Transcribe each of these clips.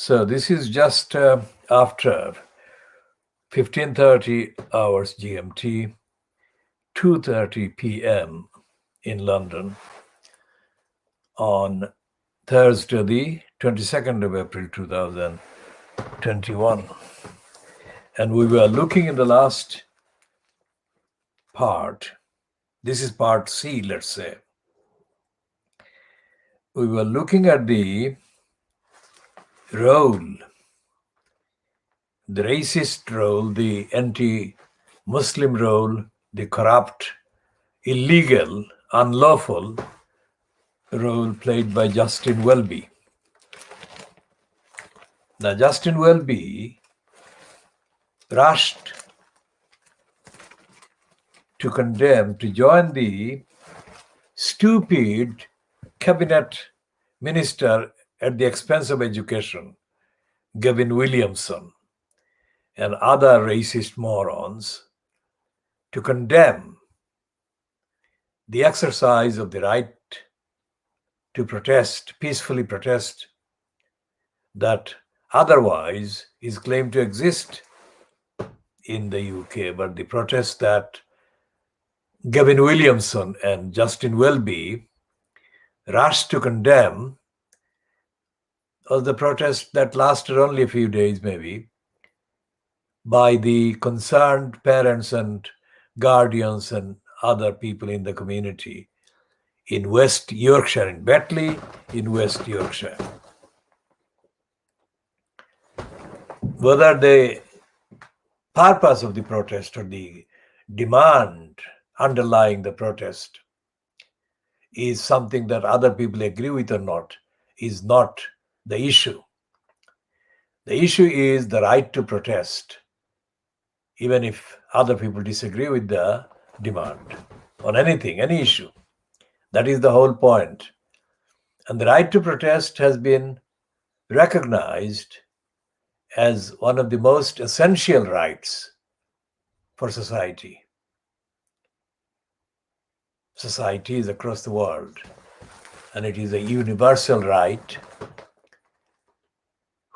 So this is just after 15:30 hours GMT, 2:30 p.m. in London on Thursday, the 22nd of April 2021. And we were looking in the last part. This is part C, let's say. We were looking at the role, the racist role, the anti-Muslim role, the corrupt, illegal, unlawful role played by Justin Welby. Now, Justin Welby rushed to condemn, to join the stupid cabinet minister at the expense of education, Gavin Williamson, and other racist morons, to condemn the exercise of the right to protest, peacefully protest, that otherwise is claimed to exist in the UK, but the protest that Gavin Williamson and Justin Welby rushed to condemn was the protest that lasted only a few days, maybe, by the concerned parents and guardians and other people in the community in West Yorkshire, in Betley, in West Yorkshire. Whether the purpose of the protest or the demand underlying the protest is something that other people agree with or not is not the issue. The issue is the right to protest, even if other people disagree with the demand on anything, any issue. That is the whole point. And the right to protest has been recognized as one of the most essential rights for society. Societies across the world. And it is a universal right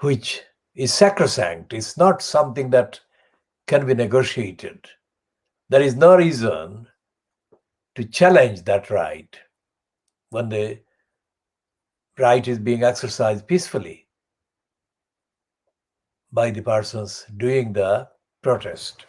which is sacrosanct. It's not something that can be negotiated. There is no reason to challenge that right when the right is being exercised peacefully by the persons doing the protest.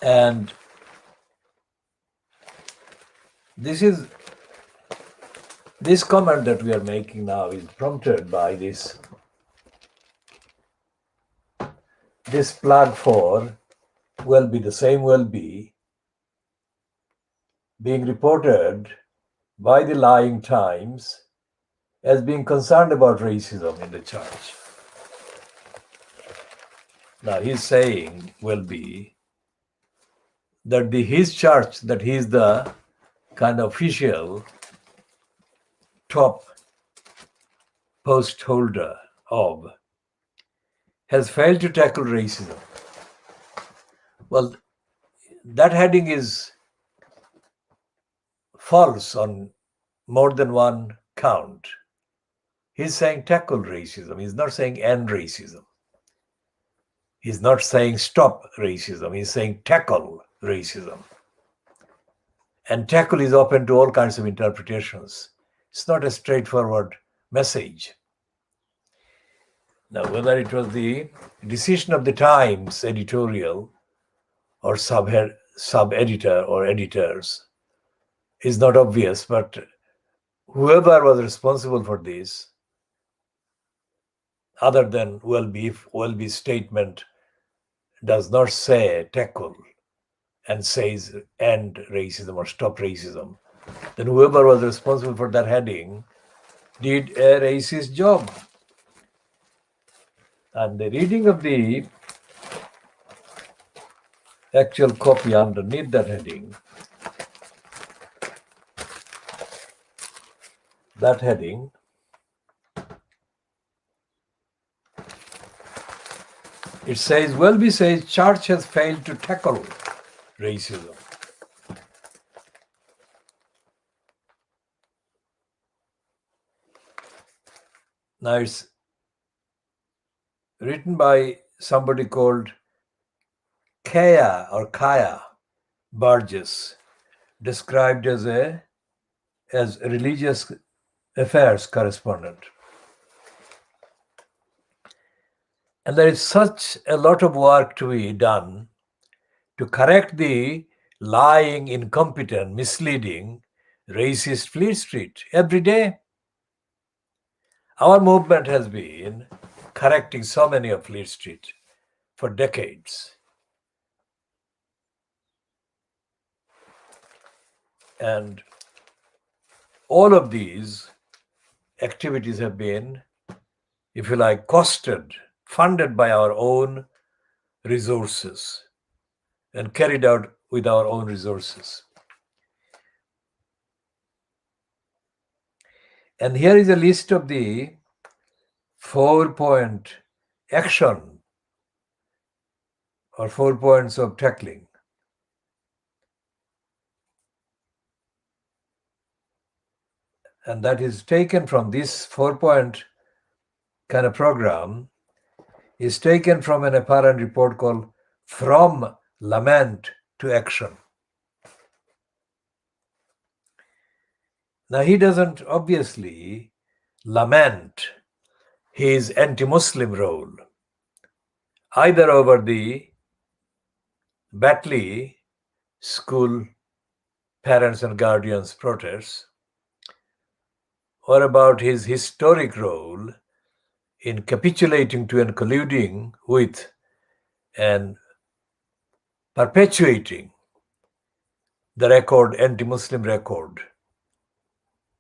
And this comment that we are making now is prompted by this plug for Welby, the same Welby, being reported by the Lying Times as being concerned about racism in the church. Now he's saying, Welby, that his church, that he's the kind of official top post holder of, has failed to tackle racism. Well, that heading is false on more than one count. He's saying tackle racism. He's not saying end racism. He's not saying stop racism. He's saying tackle racism. And tackle is open to all kinds of interpretations. It's not a straightforward message. Now, whether it was the decision of the Times editorial or sub-editor or editors is not obvious, but whoever was responsible for this, other than Welby, if Welby's statement does not say tackle and says end racism or stop racism, then whoever was responsible for that heading did a racist job. And the reading of the actual copy underneath that heading, it says, Welby says church has failed to tackle racism. Now it's written by somebody called Kaya Burgess, described as religious affairs correspondent. And there is such a lot of work to be done to correct the lying, incompetent, misleading, racist Fleet Street every day. Our movement has been correcting so many of Fleet Street for decades. And all of these activities have been, if you like, costed, funded by our own resources and carried out with our own resources. And here is a list of the 4-point action or 4 points of tackling. And that is taken from this 4-point kind of program, is taken from an apparent report called From Lament to Action. Now, he doesn't obviously lament his anti-Muslim role, either over the Batley school parents and guardians protests, or about his historic role in capitulating to and colluding with and perpetuating the record, anti-Muslim record,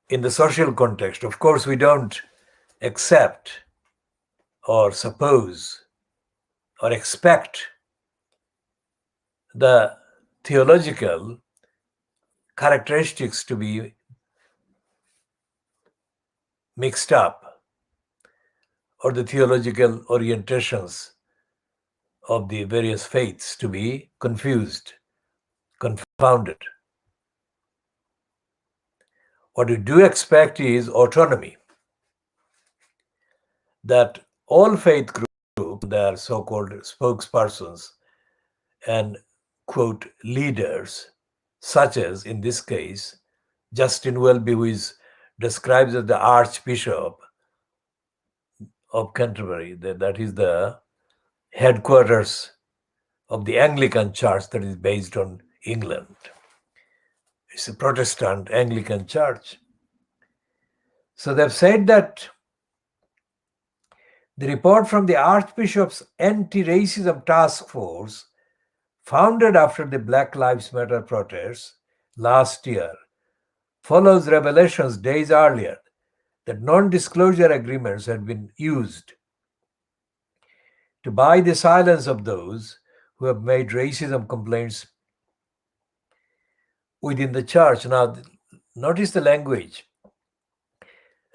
in the social context. Of course, we don't accept or suppose or expect the theological characteristics to be mixed up, or the theological orientations of the various faiths to be confused, confounded. What we do expect is autonomy, that all faith groups, their so-called spokespersons and, quote, leaders, such as, in this case, Justin Welby, who is described as the Archbishop of Canterbury, that is the headquarters of the Anglican Church that is based on England. It's a Protestant Anglican church. So they've said that the report from the Archbishop's Anti-Racism Task Force, founded after the Black Lives Matter protests last year, follows revelations days earlier that non-disclosure agreements had been used to buy the silence of those who have made racism complaints within the church. Now, notice the language.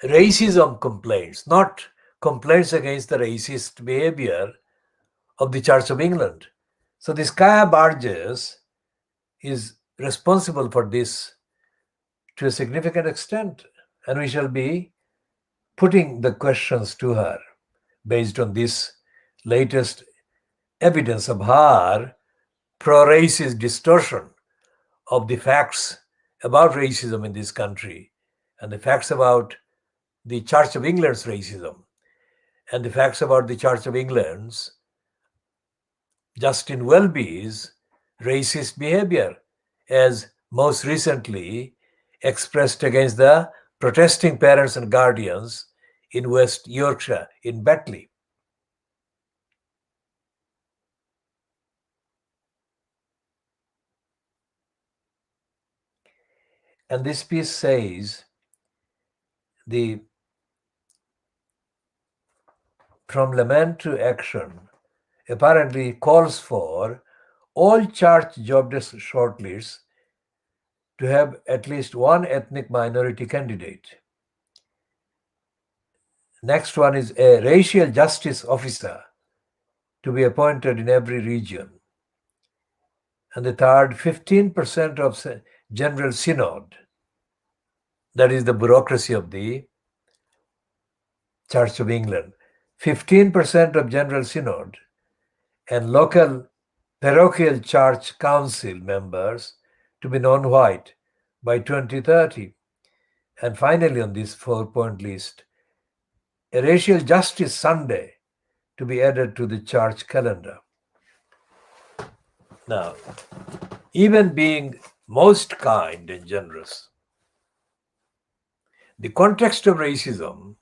Racism complaints, not complaints against the racist behavior of the Church of England. So this Kaya Burgess is responsible for this to a significant extent, and we shall be putting the questions to her based on this latest evidence of her pro-racist distortion of the facts about racism in this country, and the facts about the Church of England's racism, and the facts about the Church of England's Justin Welby's racist behavior, as most recently expressed against the protesting parents and guardians in West Yorkshire, in Batley. And this piece says the from lament to action apparently calls for all church job shortlists to have at least one ethnic minority candidate. Next one is a racial justice officer to be appointed in every region. And the third, 15% of General Synod, that is the bureaucracy of the Church of England, 15% of General Synod and local parochial church council members to be non-white by 2030. And finally, on this 4-point list, a racial justice Sunday to be added to the church calendar. Now, even being most kind and generous, the context of racism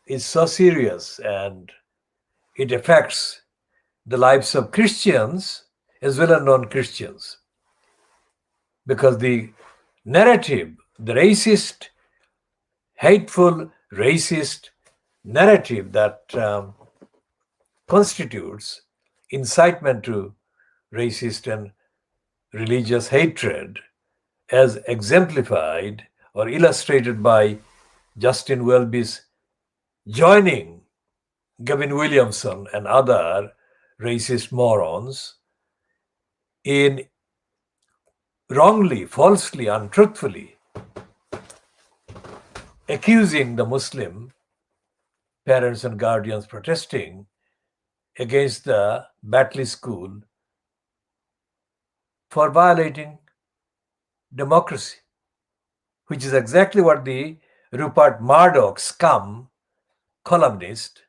is so serious and it affects the lives of Christians as well as non-Christians. Because the narrative, the racist, hateful, racist narrative that constitutes incitement to racist and religious hatred, as exemplified or illustrated by Justin Welby's joining Gavin Williamson and other racist morons in wrongly, falsely, untruthfully accusing the Muslim parents and guardians protesting against the Batley School for violating democracy, which is exactly what the Rupert Murdoch scum columnist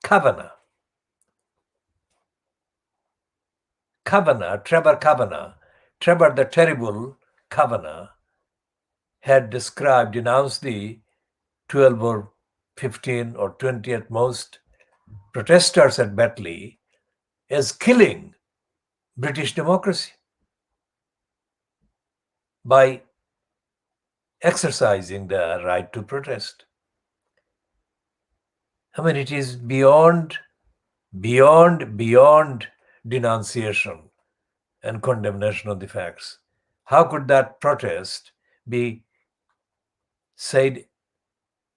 Trevor the Terrible Kavanagh had described, denounced the 12 or 15 or 20 at most protesters at Batley as killing British democracy by exercising their right to protest. I mean, it is beyond denunciation and condemnation of the facts. How could that protest be said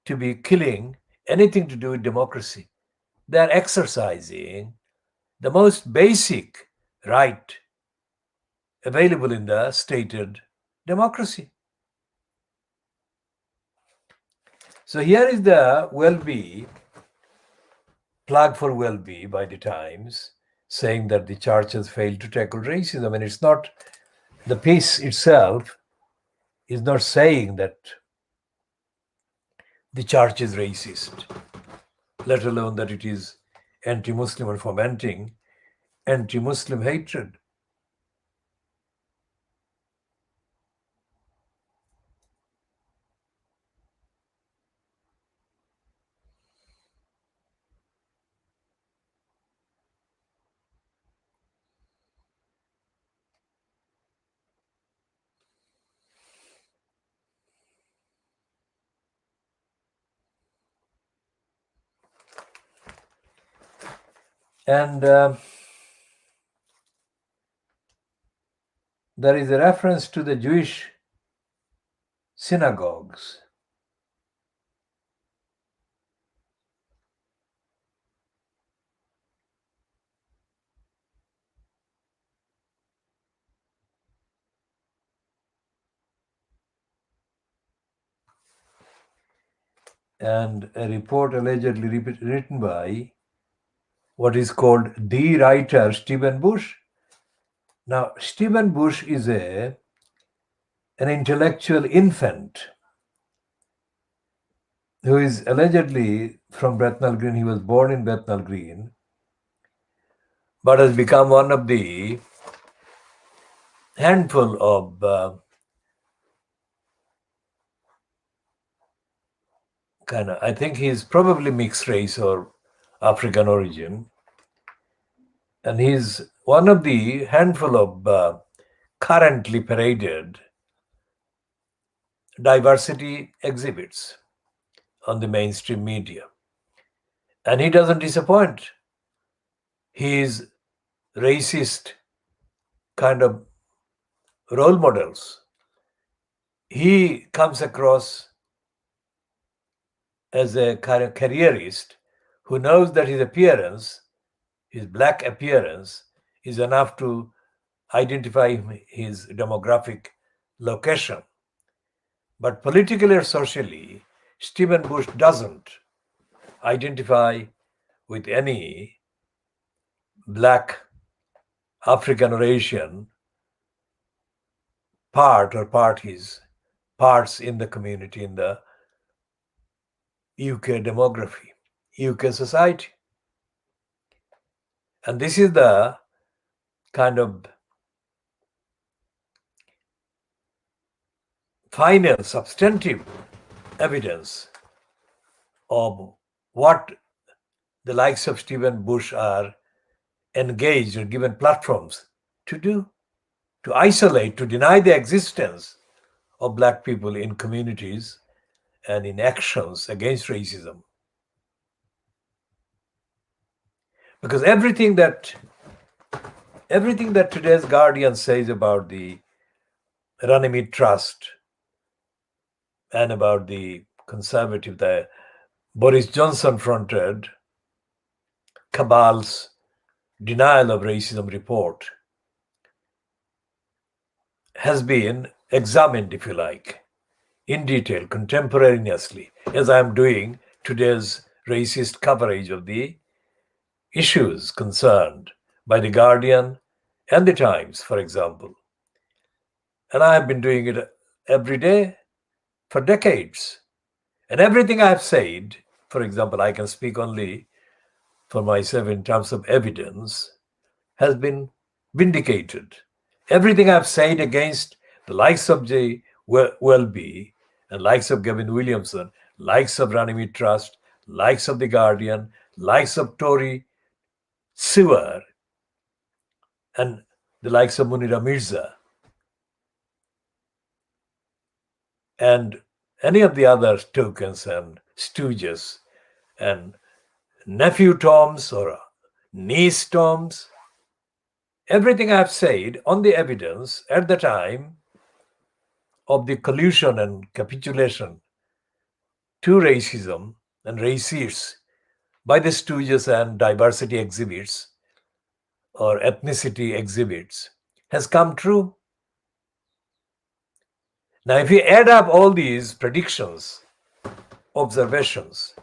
to be killing anything to do with democracy? They are exercising the most basic right available in the stated democracy. So here is the Welby, plug for Welby by the Times, saying that the church has failed to tackle racism. And it's not, the piece itself is not saying that the church is racist, let alone that it is anti-Muslim or fomenting anti-Muslim hatred. And there is a reference to the Jewish synagogues. And a report allegedly written by what is called the writer Stephen Bush. Now, Stephen Bush is an intellectual infant who is allegedly from Bethnal Green. He was born in Bethnal Green, but has become one of the handful of I think he's probably mixed race or African origin. And he's one of the handful of currently paraded diversity exhibits on the mainstream media. And he doesn't disappoint. His racist kind of role models. He comes across as a kind of careerist who knows that his appearance, his black appearance, is enough to identify his demographic location. But politically or socially, Stephen Bush doesn't identify with any black African or Asian part or parts in the community, in the UK demography, UK society. And this is the kind of final substantive evidence of what the likes of Stephen Bush are engaged or given platforms to do, to isolate, to deny the existence of black people in communities and in actions against racism. Because everything that today's Guardian says about the Runnymede Trust and about the conservative, the Boris Johnson fronted cabal's denial of racism report has been examined, if you like, in detail, contemporaneously, as I am doing today's racist coverage of the issues concerned by the Guardian and the Times, for example. And I have been doing it every day for decades. And everything I have said, for example, I can speak only for myself in terms of evidence, has been vindicated. Everything I've said against the likes of J. Welby and likes of Gavin Williamson, likes of Runnymede Trust, likes of The Guardian, likes of Tory Sewer, and the likes of Munira Mirza, and any of the other tokens and stooges and nephew Toms or niece Toms, everything I've said on the evidence at the time of the collusion and capitulation to racism and racists by the stooges and diversity exhibits or ethnicity exhibits has come true. Now, if you add up all these predictions, observations,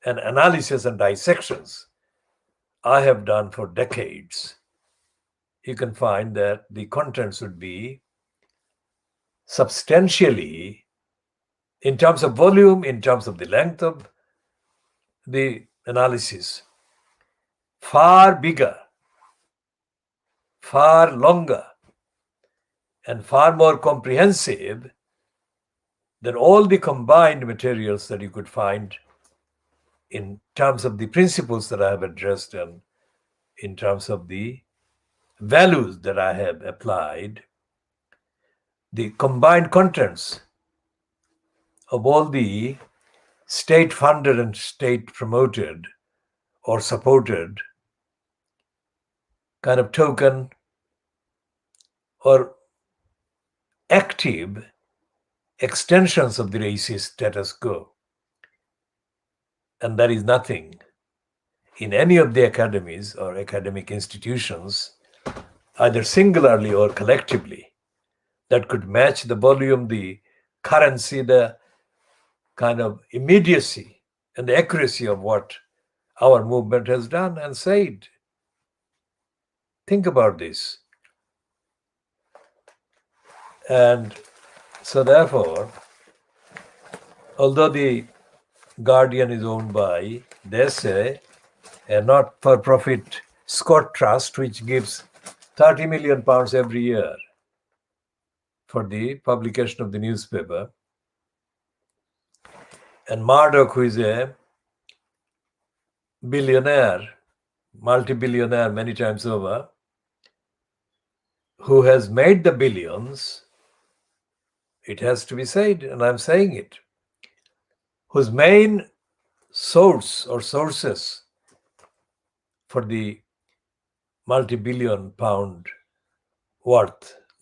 and analysis and dissections I have done for decades, you can find that the contents would be substantially, in terms of volume, in terms of the length of the analysis, far bigger, far longer, and far more comprehensive than all the combined materials that you could find in terms of the principles that I have addressed and in terms of the values that I have applied. The combined contents of all the state-funded and state-promoted or supported kind of token or active extensions of the racist status quo. And there is nothing in any of the academies or academic institutions, either singularly or collectively, that could match the volume, the currency, the kind of immediacy and the accuracy of what our movement has done and said. Think about this. And so therefore, although the Guardian is owned by, they say, a not-for-profit Scott Trust, which gives £30 million every year for the publication of the newspaper, and Murdoch, who is a billionaire, multi-billionaire many times over, who has made the billions it has to be said, and I'm saying it, whose main source or sources for the multi-billion pound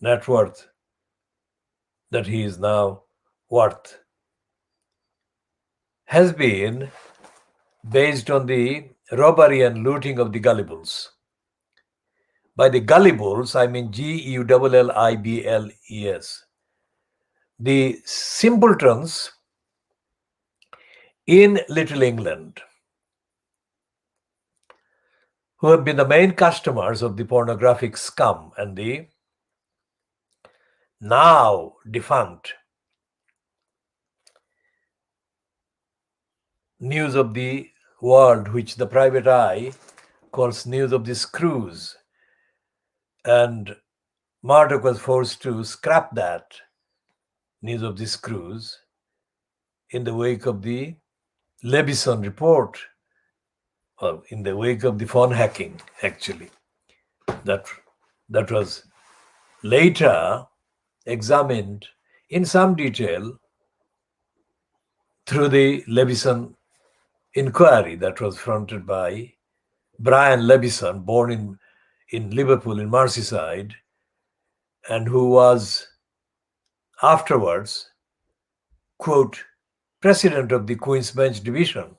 net worth that he is now worth, has been based on the robbery and looting of the gullibles. By the gullibles, I mean Gullibles, the simpletons in Little England, who have been the main customers of the pornographic scum and the now defunct News of the World, which the private eye calls News of the Screws. And Murdoch was forced to scrap that News of the Screws in the wake of the Levison report, or in the wake of the phone hacking, actually. That was later examined in some detail through the Levison inquiry that was fronted by Brian Levison, born in Liverpool in Merseyside, and who was afterwards, quote, president of the Queen's Bench Division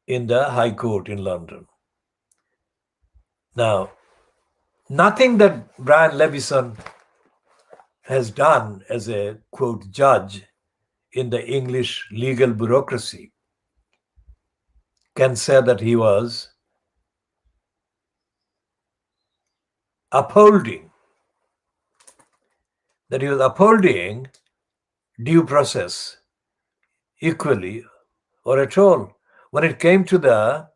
in the High Court in London. Now, nothing that Brian Levison has done as a, quote, judge in the English legal bureaucracy can say that he was upholding due process equally or at all when it came to the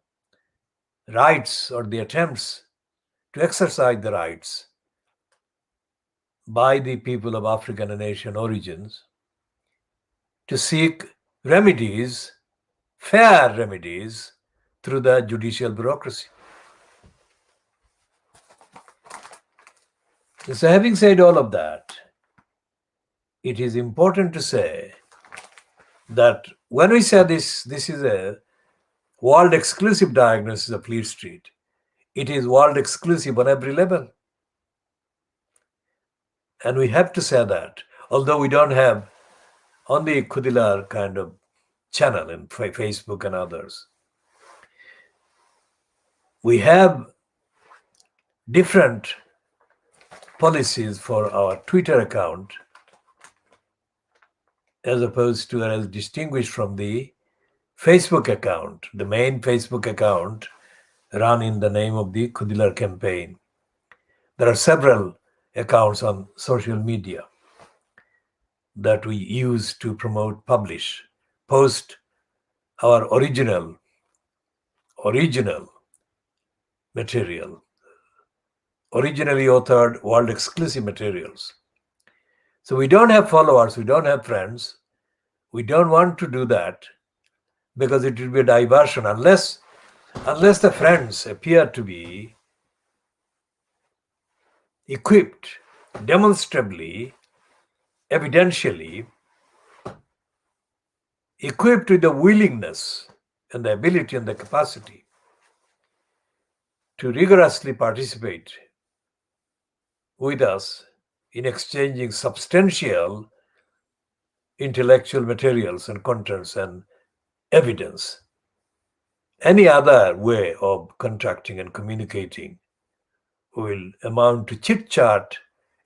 rights or the attempts to exercise the rights by the people of African and Asian origins to seek remedies, fair remedies, through the judicial bureaucracy. So having said all of that, it is important to say that when we say this is a world exclusive diagnosis of Fleet Street, it is world exclusive on every level. And we have to say that, although we don't have on the Khudilar kind of channel in Facebook and others, we have different policies for our Twitter account as opposed to, as distinguished from the Facebook account, the main Facebook account run in the name of the Khudilar campaign. There are several accounts on social media that we use to promote, post our original material, originally authored world exclusive materials. So we don't have followers, we don't have friends. We don't want to do that because it will be a diversion unless the friends appear to be equipped, demonstrably, evidentially equipped with the willingness and the ability and the capacity to rigorously participate with us in exchanging substantial intellectual materials and contents and evidence. Any other way of contracting and communicating will amount to chit-chat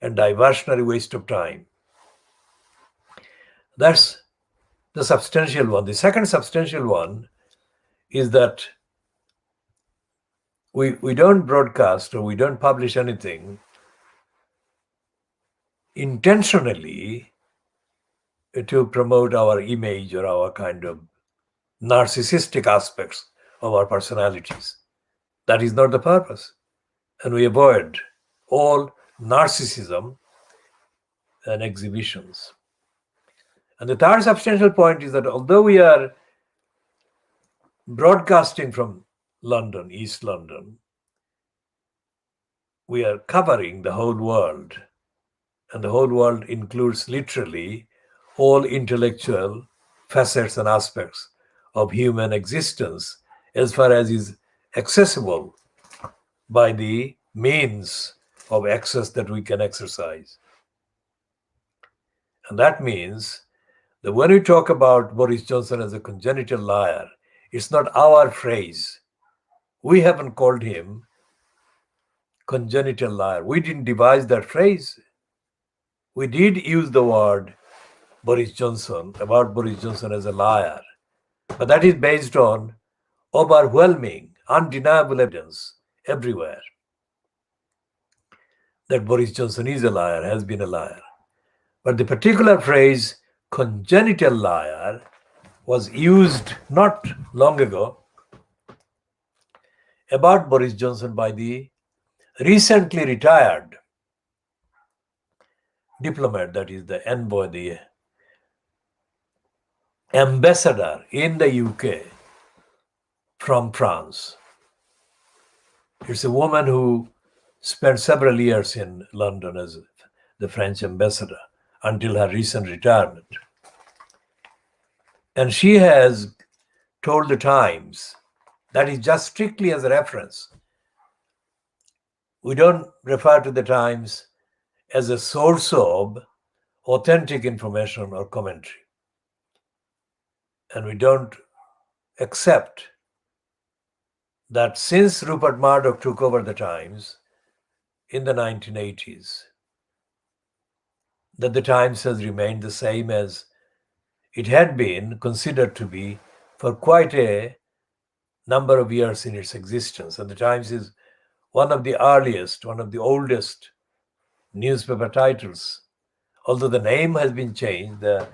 and diversionary waste of time. That's the substantial one. The second substantial one is that we don't broadcast or we don't publish anything intentionally to promote our image or our kind of narcissistic aspects of our personalities. That is not the purpose. And we avoid all narcissism and exhibitions. And the third substantial point is that although we are broadcasting from London, East London, we are covering the whole world And the whole world includes literally all intellectual facets and aspects of human existence as far as is accessible by the means of access that we can exercise. And that means that when we talk about Boris Johnson as a congenital liar, it's not our phrase. We haven't called him congenital liar. We didn't devise that phrase. We did use the word Boris Johnson, about Boris Johnson as a liar. But that is based on overwhelming, undeniable evidence everywhere that Boris Johnson is a liar, has been a liar. But the particular phrase congenital liar was used not long ago about Boris Johnson by the recently retired diplomat, that is the envoy, the ambassador in the UK from France. It's a woman who spent several years in London as the French ambassador until her recent retirement. And she has told the Times, that is just strictly as a reference. We don't refer to the Times as a source of authentic information or commentary. And we don't accept that since Rupert Murdoch took over the Times in the 1980s, that the Times has remained the same as it had been considered to be for quite a number of years in its existence. And the Times is one of the earliest, one of the oldest newspaper titles. Although the name has been changed, the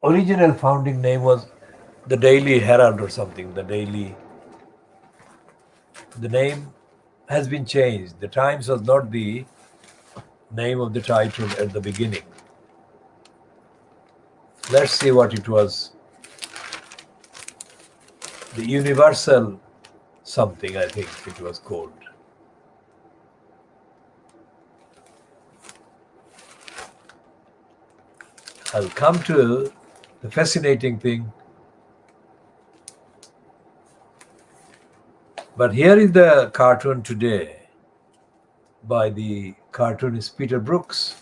original founding name was the Daily Herald or something. The name has been changed. The Times was not the name of the title at the beginning. Let's see what it was. The Universal something, I think it was called. I'll come to the fascinating thing. But here is the cartoon today by the cartoonist Peter Brooks,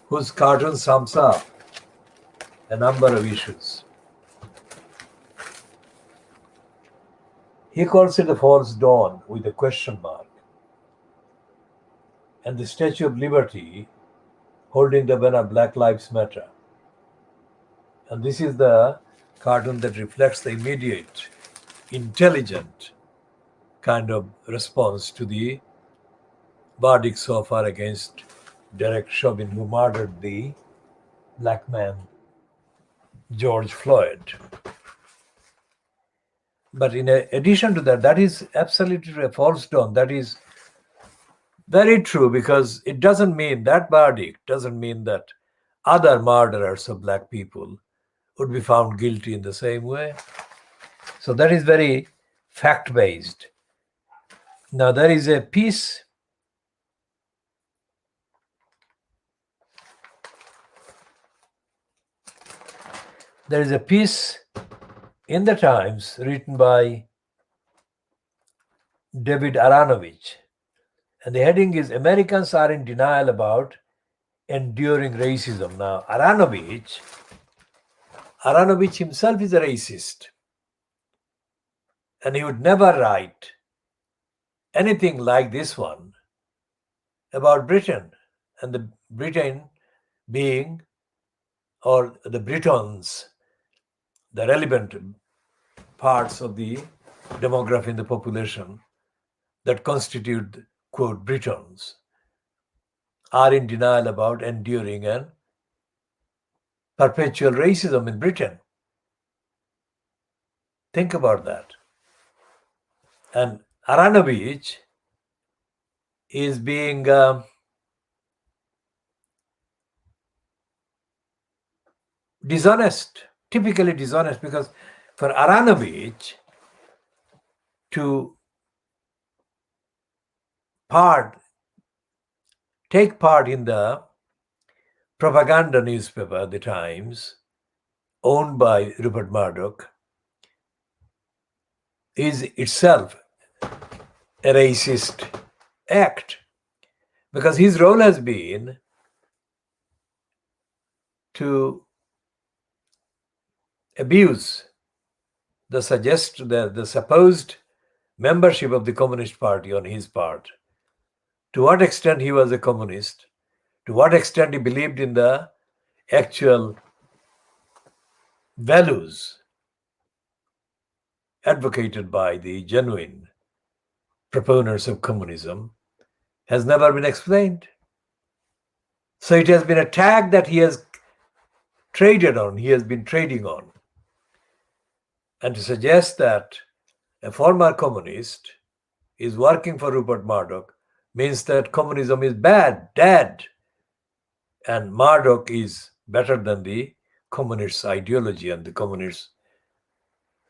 whose cartoon sums up a number of issues. He calls it the false dawn with a question mark, and the Statue of Liberty holding the banner Black Lives Matter. And this is the cartoon that reflects the immediate, intelligent kind of response to the verdict so far against Derek Chauvin, who murdered the black man George Floyd. But in addition to that, that is absolutely a false dawn. That is very true, because it doesn't mean, that verdict doesn't mean that other murderers of black people would be found guilty in the same way. So that is very fact-based. Now there is a piece in the Times written by David Aaronovitch, and the heading is Americans are in denial about enduring racism. Now Aaronovitch himself is a racist, and he would never write anything like this one about Britain, and the Britain being, or the Britons, the relevant parts of the demography in the population that constitute, quote, Britons, are in denial about enduring and perpetual racism in Britain. Think about that. And Aaronovitch is being dishonest, typically dishonest, because for Aaronovitch to part take part in the propaganda newspaper, The Times, owned by Rupert Murdoch, is itself a racist act, because his role has been to abuse the supposed membership of the Communist Party on his part. To what extent he was a communist, to what extent he believed in the actual values advocated by the genuine proponents of communism, has never been explained. So it has been a tag that he has been trading on. And to suggest that a former communist is working for Rupert Murdoch means that communism is bad, dead, and Murdoch is better than the communist ideology and the communist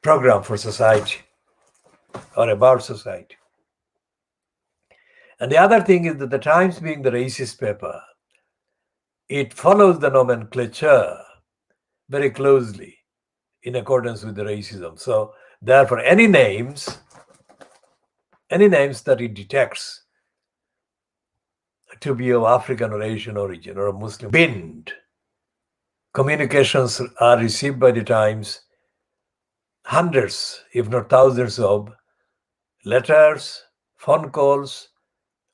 program for society or about society. And the other thing is that the Times, being the racist paper, it follows the nomenclature very closely in accordance with the racism. So therefore, any names that it detects to be of African or Asian origin or a Muslim, binned. Communications are received by the Times, hundreds, if not thousands of letters, phone calls,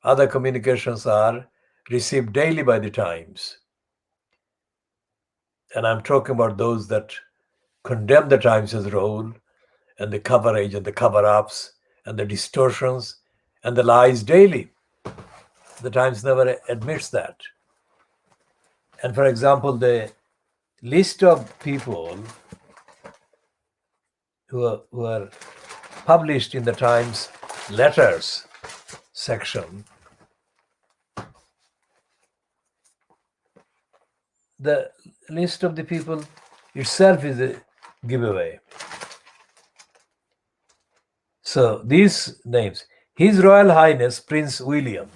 other communications are received daily by the Times. And I'm talking about those that condemn the Times' role and the coverage and the cover-ups and the distortions and the lies daily. The Times never admits that. And for example, the list of people who are published in the Times letters section, the list of the people itself is a giveaway. So these names: His Royal Highness Prince William.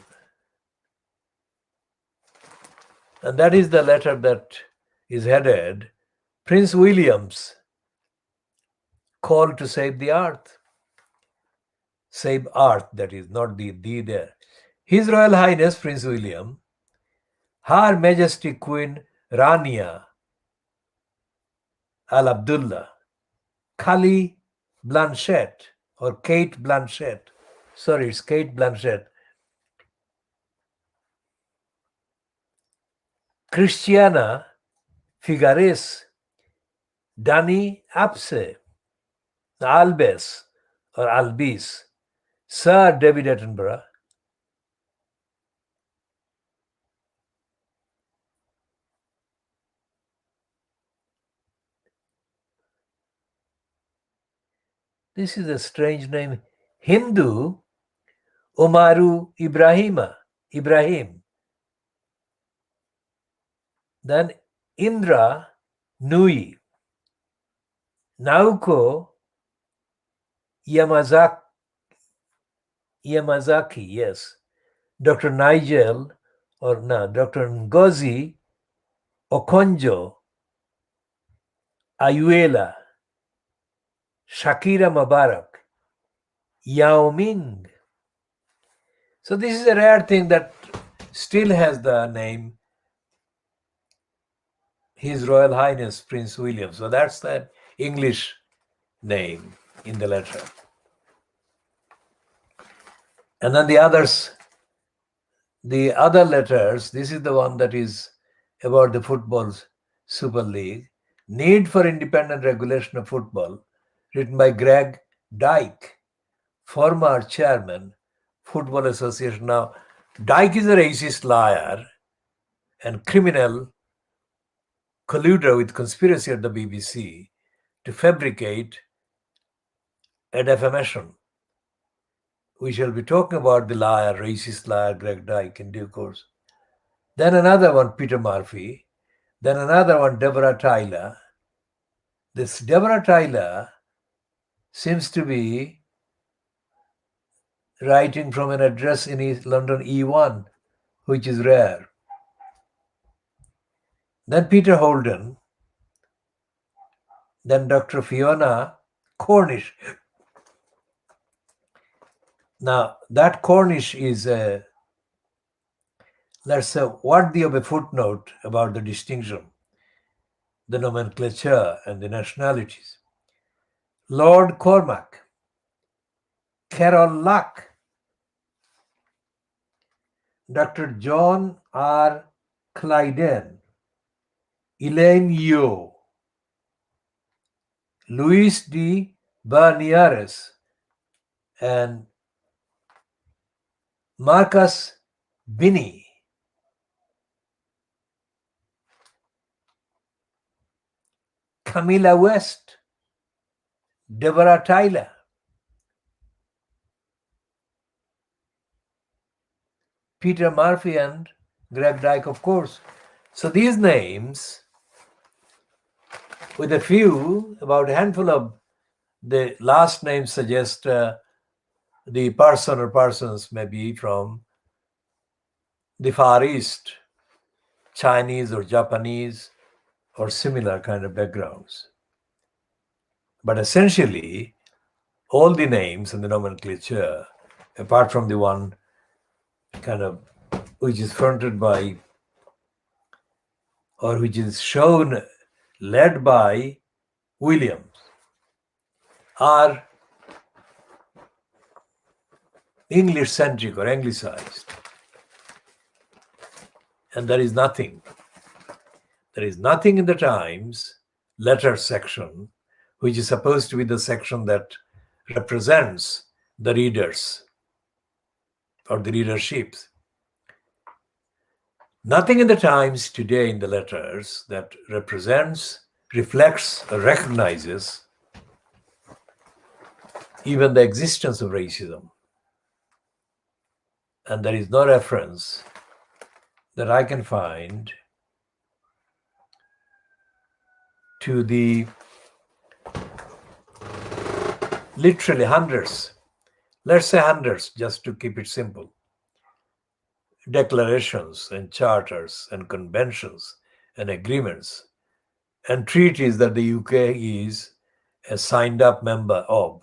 And that is the letter that is headed Prince William's call to save the earth. Save earth, that is, not the there. His Royal Highness Prince William, Her Majesty Queen Rania Al Abdullah, Khali Blanchett, or Kate Blanchett. Sorry, it's Kate Blanchett. Christiana Figueres, Danny Apse, Albes or Albis, Sir David Attenborough, this is a strange name, Hindu Omaru Ibrahim. Then Indra Nui, Naoko Yamazaki, yes. Dr. Nigel, or no, Dr. Ngozi Okonjo Ayuela, Shakira Mubarak, Yao Ming. So this is a rare thing that still has the name His Royal Highness Prince William. So that's the English name in the letter. And then the other letters, this is the one that is about the Football Super League, Need for Independent Regulation of Football, written by Greg Dyke, former chairman, Football Association. Now, Dyke is a racist liar and criminal colluder with conspiracy at the BBC to fabricate a defamation. We shall be talking about the liar, racist liar, Greg Dyke, in due course. Then another one, Peter Murphy. Then another one, Deborah Tyler. This Deborah Tyler seems to be writing from an address in London E1 which is rare. Then Peter Holden, then Dr. Fiona Cornish. Now, that Cornish is that's worthy of a footnote about the distinction, the nomenclature, and the nationalities. Lord Cormac, Carol Luck, Dr. John R. Clyden, Elaine Yeo, Luis D. Berniares, and Marcus Binney. Camilla West, Deborah Tyler, Peter Murphy, and Greg Dyke, of course. So these names, with a few, about a handful of the last names suggest the person or persons may be from the Far East, Chinese or Japanese or similar kind of backgrounds. But essentially, all the names in the nomenclature, apart from the one kind of which is fronted by or which is shown led by Williams, are English centric or anglicized. And there is nothing in the Times letter section which is supposed to be the section that represents the readers or the readerships. Nothing in the Times today in the letters that represents, reflects, or recognizes even the existence of racism. And there is no reference that I can find to the literally hundreds, let's say hundreds, just to keep it simple, declarations and charters and conventions and agreements and treaties that the UK is a signed up member of.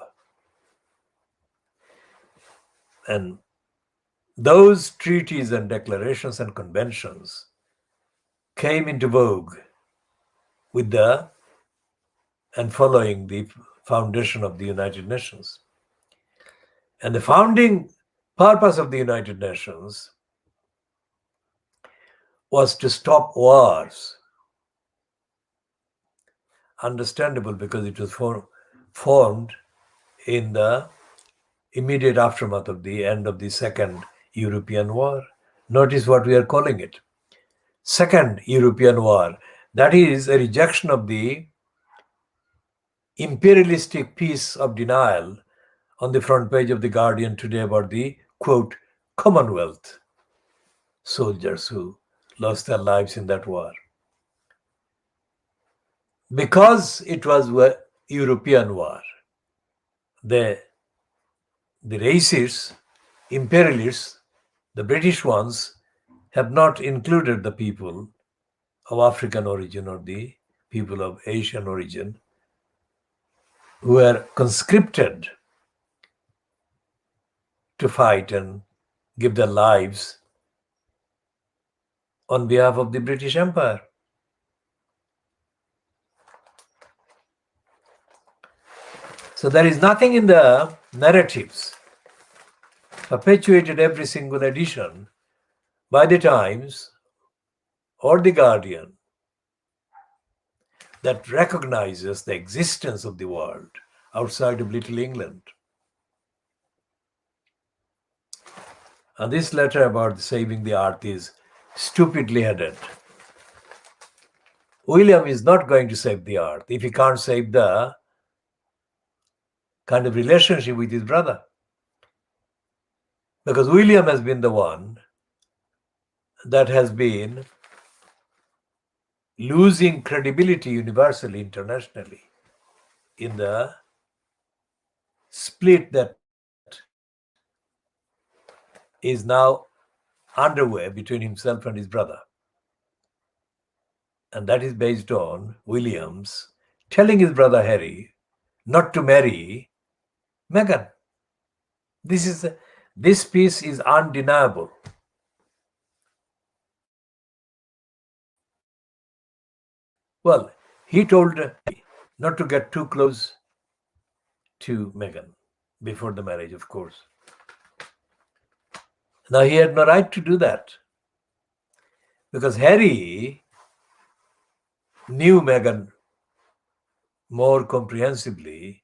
And those treaties and declarations and conventions came into vogue with the and following the foundation of the United Nations. And the founding purpose of the United Nations was to stop wars. Understandable, because it was formed in the immediate aftermath of the end of the Second European War. Notice what we are calling it. Second European War. That is a rejection of the imperialistic piece of denial on the front page of The Guardian today about the, quote, Commonwealth soldiers who lost their lives in that war. Because it was a European war, the racists, imperialists, the British ones, have not included the people of African origin or the people of Asian origin who were conscripted to fight and give their lives on behalf of the British Empire. So there is nothing in the narratives perpetuated every single edition by the Times or the Guardian that recognizes the existence of the world outside of Little England. And this letter about saving the earth is stupidly headed. William is not going to save the earth if he can't save the kind of relationship with his brother. Because William has been the one that has been losing credibility universally, internationally, in the split that is now underway between himself and his brother. And that is based on Williams telling his brother Harry not to marry Meghan. This piece is undeniable. Well, he told Harry not to get too close to Meghan before the marriage, of course. Now, he had no right to do that because Harry knew Meghan more comprehensively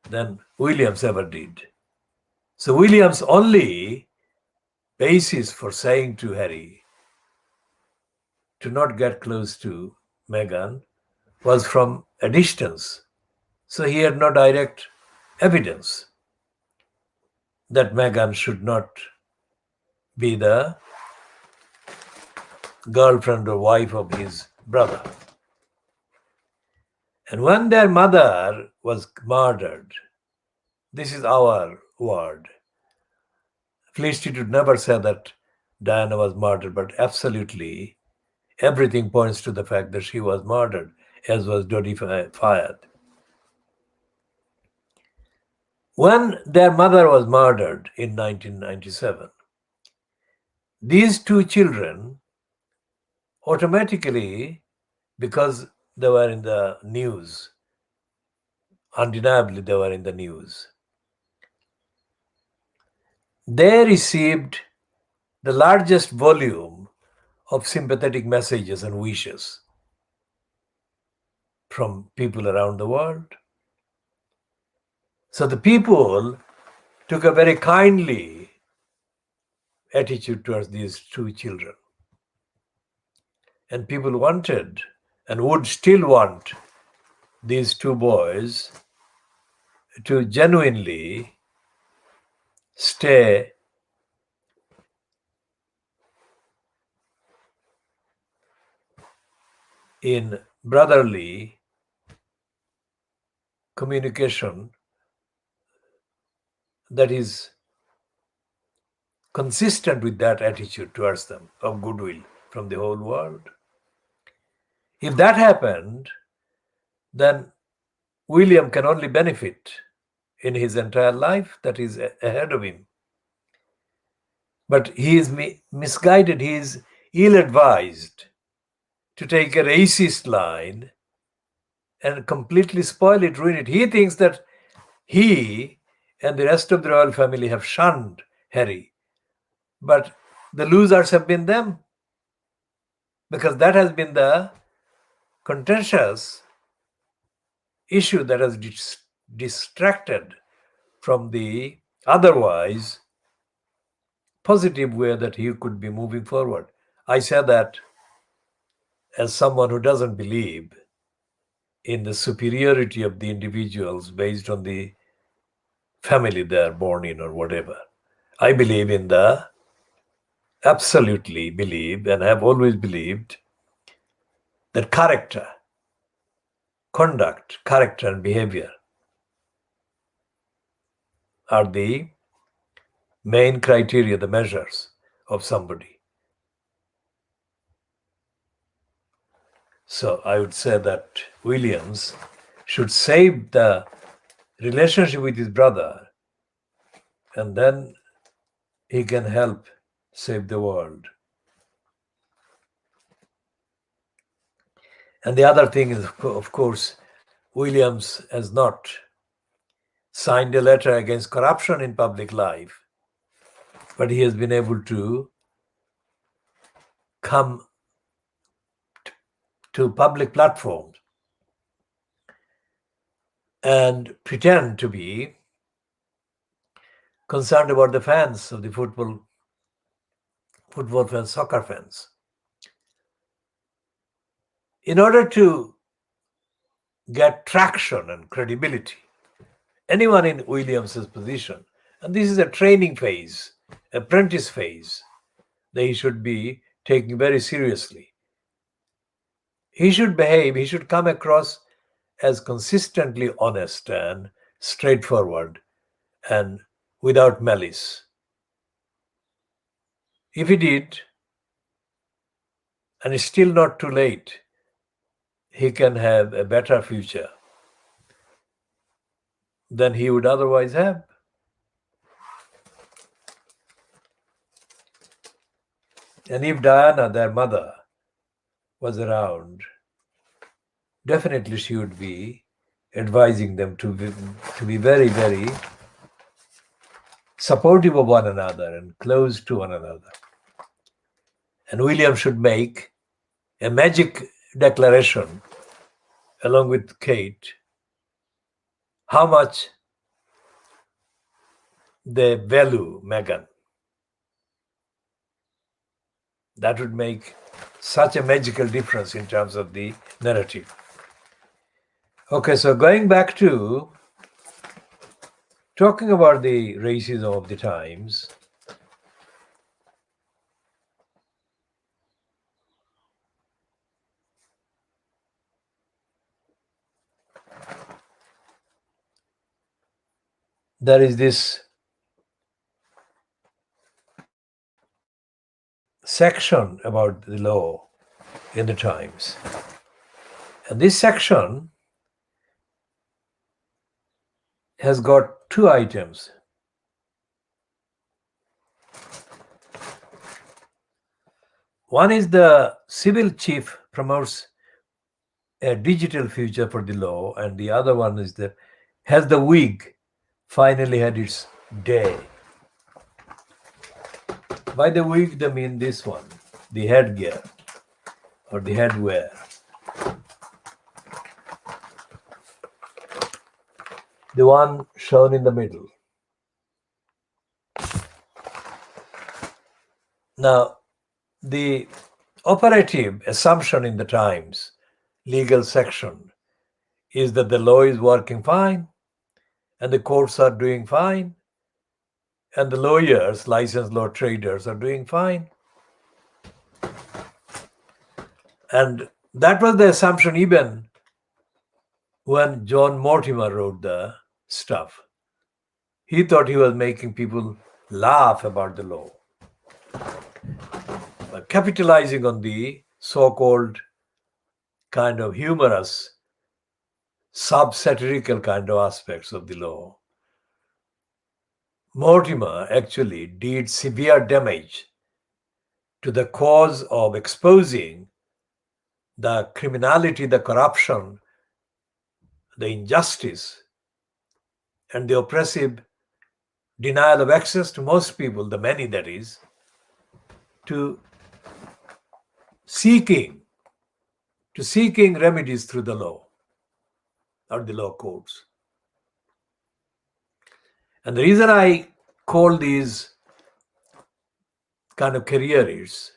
than Williams ever did. So Williams' only basis for saying to Harry to not get close to Meghan was from a distance. So he had no direct evidence that Meghan should not be the girlfriend or wife of his brother. And when their mother was murdered, this is our word. Felicity would never say that Diana was murdered, but absolutely everything points to the fact that she was murdered, as was Dodi Fayed. When their mother was murdered in 1997, these two children automatically, because they were in the news, undeniably they were in the news, they received the largest volume of sympathetic messages and wishes from people around the world. So the people took a very kindly attitude towards these two children. And people wanted and would still want these two boys to genuinely stay in brotherly communication that is consistent with that attitude towards them of goodwill from the whole world. If that happened, then William can only benefit in his entire life that is ahead of him. But he is misguided, he is ill-advised to take a racist line and completely spoil it, ruin it. He thinks that he and the rest of the royal family have shunned Harry. But the losers have been them, because that has been the contentious issue that has distracted from the otherwise positive way that he could be moving forward. I say that as someone who doesn't believe in the superiority of the individuals based on the family they are born in or whatever. I believe in absolutely believe and have always believed that conduct, character and behavior are the main criteria, the measures of somebody. So I would say that Williams should save the relationship with his brother, and then he can help save the world. And the other thing is, of course, Williams has not signed a letter against corruption in public life, but he has been able to come to public platforms and pretend to be concerned about the fans of the football fans, soccer fans. In order to get traction and credibility, anyone in Williams's position, and this is a training phase, apprentice phase, that he should be taking very seriously. He should behave, he should come across as consistently honest and straightforward and without malice. If he did, and it's still not too late, he can have a better future than he would otherwise have. And if Diana, their mother, was around, definitely she would be advising them to be very, very supportive of one another and close to one another. And William should make a magic declaration along with Kate how much they value Meghan. That would make such a magical difference in terms of the narrative. Okay, so going back to talking about the racism of the times, there is this section about the law in the Times. And this section has got two items. One is the civil chief promotes a digital future for the law, and the other one is has the wig finally had its day. By the wig, they mean this one, the headgear or the headwear. The one shown in the middle. Now, the operative assumption in the Times legal section is that the law is working fine and the courts are doing fine and the lawyers, licensed law traders, are doing fine. And that was the assumption even when John Mortimer wrote the stuff. He thought he was making people laugh about the law, but capitalizing on the so-called kind of humorous, sub-satirical kind of aspects of the law. Mortimer actually did severe damage to the cause of exposing the criminality, the corruption, the injustice, and the oppressive denial of access to most people, the many that is, to seeking remedies through the law or the law courts. And the reason I call these kind of careers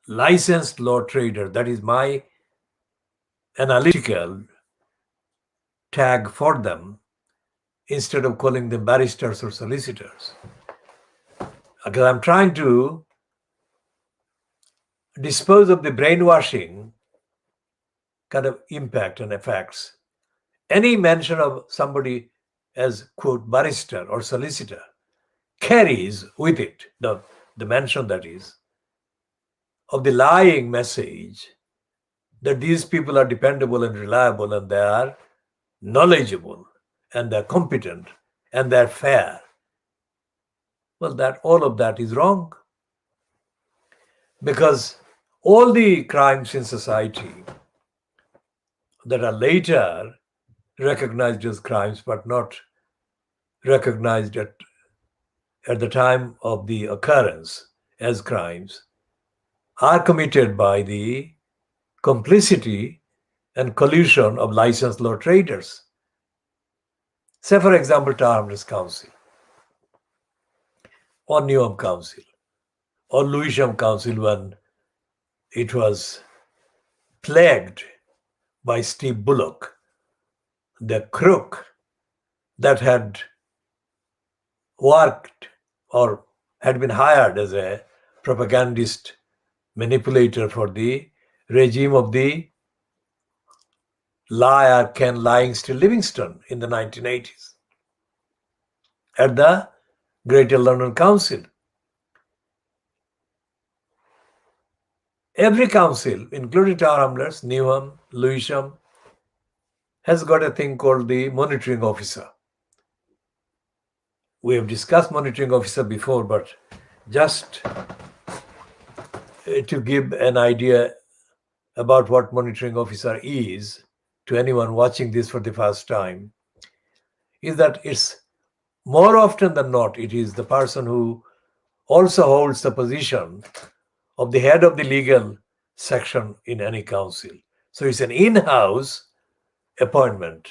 licensed law trader, that is my analytical tag for them, instead of calling them barristers or solicitors. Because I'm trying to dispose of the brainwashing kind of impact and effects. Any mention of somebody as, quote, barrister or solicitor carries with it, the mention that is, of the lying message that these people are dependable and reliable and they are knowledgeable and they're competent and they're fair. Well, all of that is wrong. Because all the crimes in society that are later recognized as crimes but not recognized at the time of the occurrence as crimes are committed by the complicity and collusion of licensed law traders. Say, for example, Tower Hamlets Council, or Newham Council, or Lewisham Council when it was plagued by Steve Bullock, the crook that had worked or had been hired as a propagandist manipulator for the regime of the liar Ken Lying Still Livingstone in the 1980s at the Greater London Council. Every council, including Tower Hamlets, Newham, Lewisham, has got a thing called the monitoring officer. We have discussed monitoring officer before, but just to give an idea about what monitoring officer is to anyone watching this for the first time, is that it's more often than not, it is the person who also holds the position of the head of the legal section in any council. So it's an in-house appointment.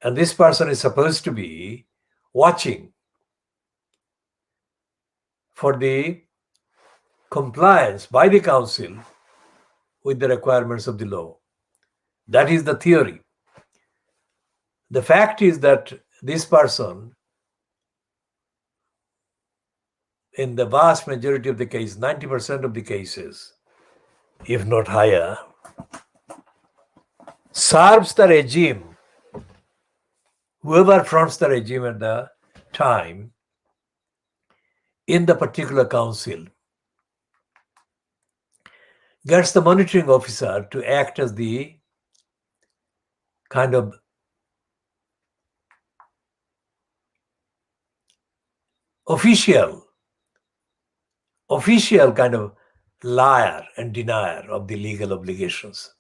And this person is supposed to be watching for the compliance by the council with the requirements of the law. That is the theory. The fact is that this person, in the vast majority of the cases, 90% of the cases, if not higher, serves the regime, whoever fronts the regime at the time, in the particular council, gets the monitoring officer to act as the kind of official kind of liar and denier of the legal obligations.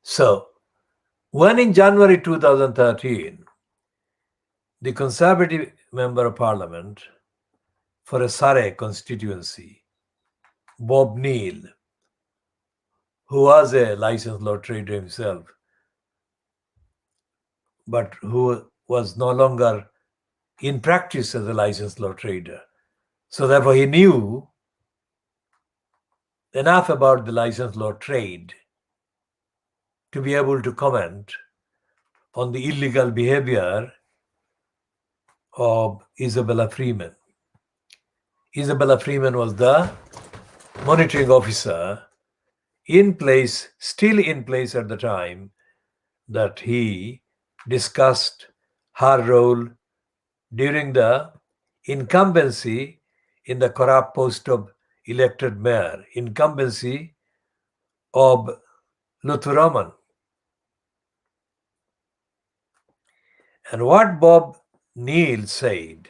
So, when in January 2013, the Conservative Member of Parliament for a Surrey constituency, Bob Neal, who was a licensed law trader himself, but who was no longer in practice as a licensed law trader. So therefore he knew enough about the licensed law trade to be able to comment on the illegal behavior of Isabella Freeman. Isabella Freeman was the monitoring officer in place, still in place at the time that he discussed her role during the incumbency in the corrupt post of elected mayor, incumbency of Luthuraman. And what Bob Neal said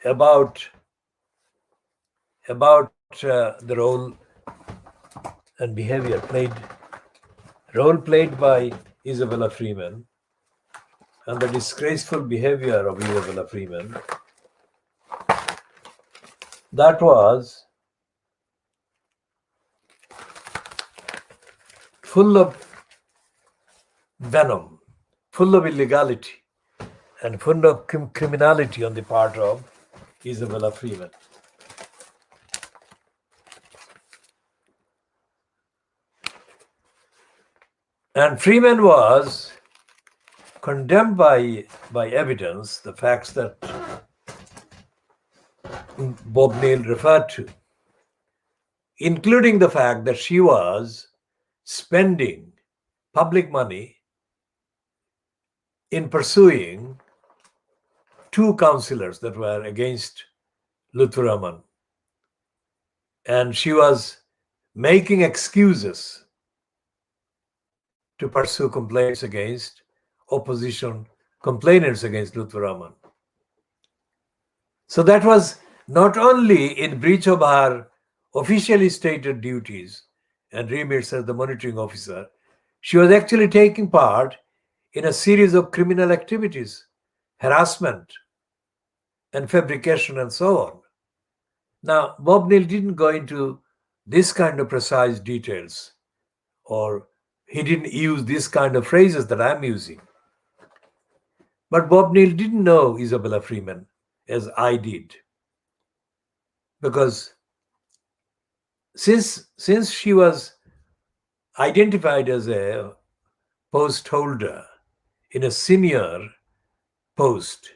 about the role and behavior played by Isabella Freeman and the disgraceful behavior of Isabella Freeman, that was full of venom, full of illegality, and full of criminality on the part of Isabella Freeman. And Freeman was condemned by evidence, the facts that Bob Neal referred to, including the fact that she was spending public money in pursuing two councillors that were against Luthuraman. And she was making excuses to pursue complaints against opposition complainants against Luthuraman. So that was not only in breach of her officially stated duties and remits as the monitoring officer, she was actually taking part in a series of criminal activities, harassment and fabrication and so on. Now, Bob Neal didn't go into this kind of precise details, or he didn't use this kind of phrases that I'm using. But Bob Neal didn't know Isabella Freeman as I did, because since she was identified as a post holder in a senior post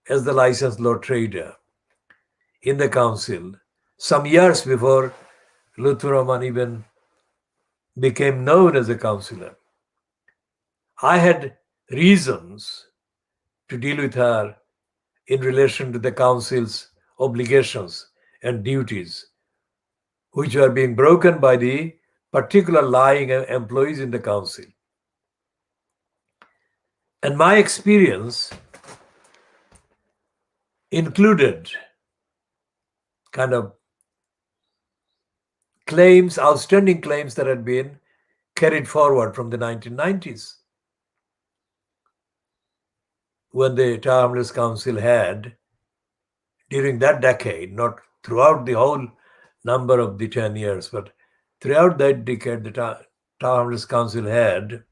as the licensed law trader in the council, some years before Luthuraman even became known as a councillor, I had reasons to deal with her in relation to the council's obligations and duties which were being broken by the particular lying employees in the council. And my experience included kind of claims, outstanding claims that had been carried forward from the 1990s, when the Tower Hamlets Council had, during that decade, not throughout the whole number of the 10 years, but throughout that decade, the Tower Hamlets Council had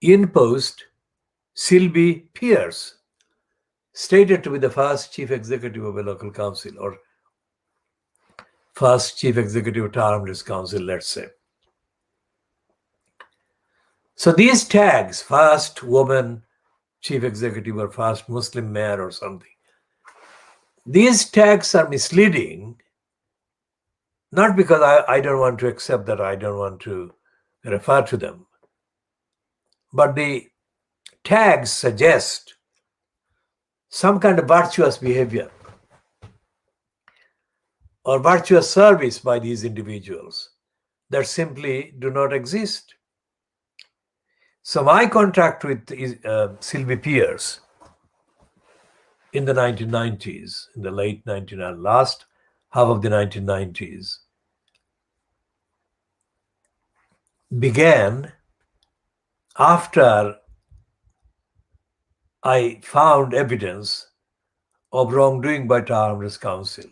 in post Sylvie Pierce, stated to be the first chief executive of a local council, or first chief executive of Tower Hamlets Council, let's say. So these tags, first woman chief executive or first Muslim mayor or something, these tags are misleading, not because I don't want to accept that, I don't want to refer to them, but the tags suggest some kind of virtuous behavior or virtuous service by these individuals that simply do not exist. So my contact with Sylvie Pierce in the 1990s, in the late 1990s, last half of the 1990s, began after I found evidence of wrongdoing by Tower Hamlets Council.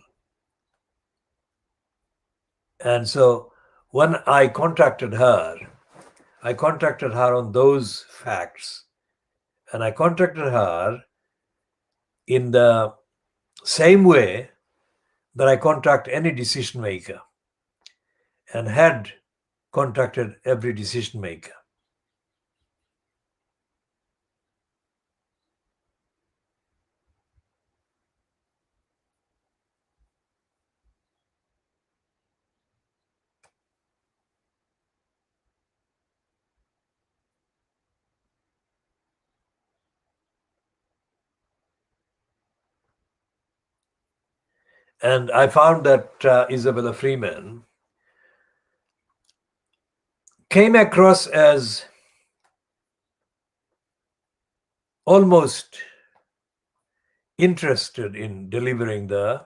And so when I contacted her on those facts. And I contacted her in the same way that I contact any decision maker, and had contacted every decision maker. And I found that Isabella Freeman came across as almost interested in delivering the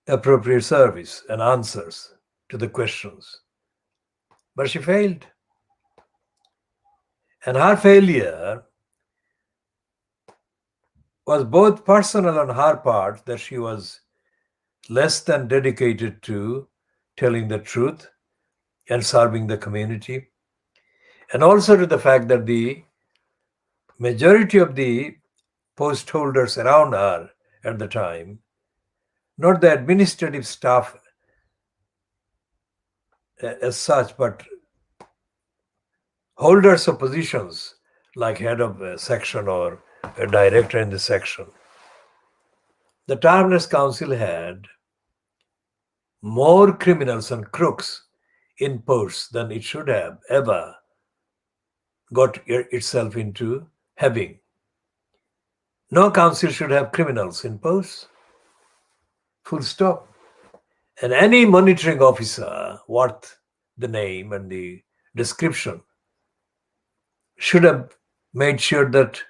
appropriate service and answers to the questions. But she failed. And her failure was both personal on her part, that she was less than dedicated to telling the truth and serving the community, and also to the fact that the majority of the post holders around her at the time, not the administrative staff as such, but holders of positions like head of a section or a director in the section, the Tower Hamlets Council had more criminals and crooks in posts than it should have ever got itself into having. No council should have criminals in posts. Full stop. And any monitoring officer worth the name and the description should have made sure that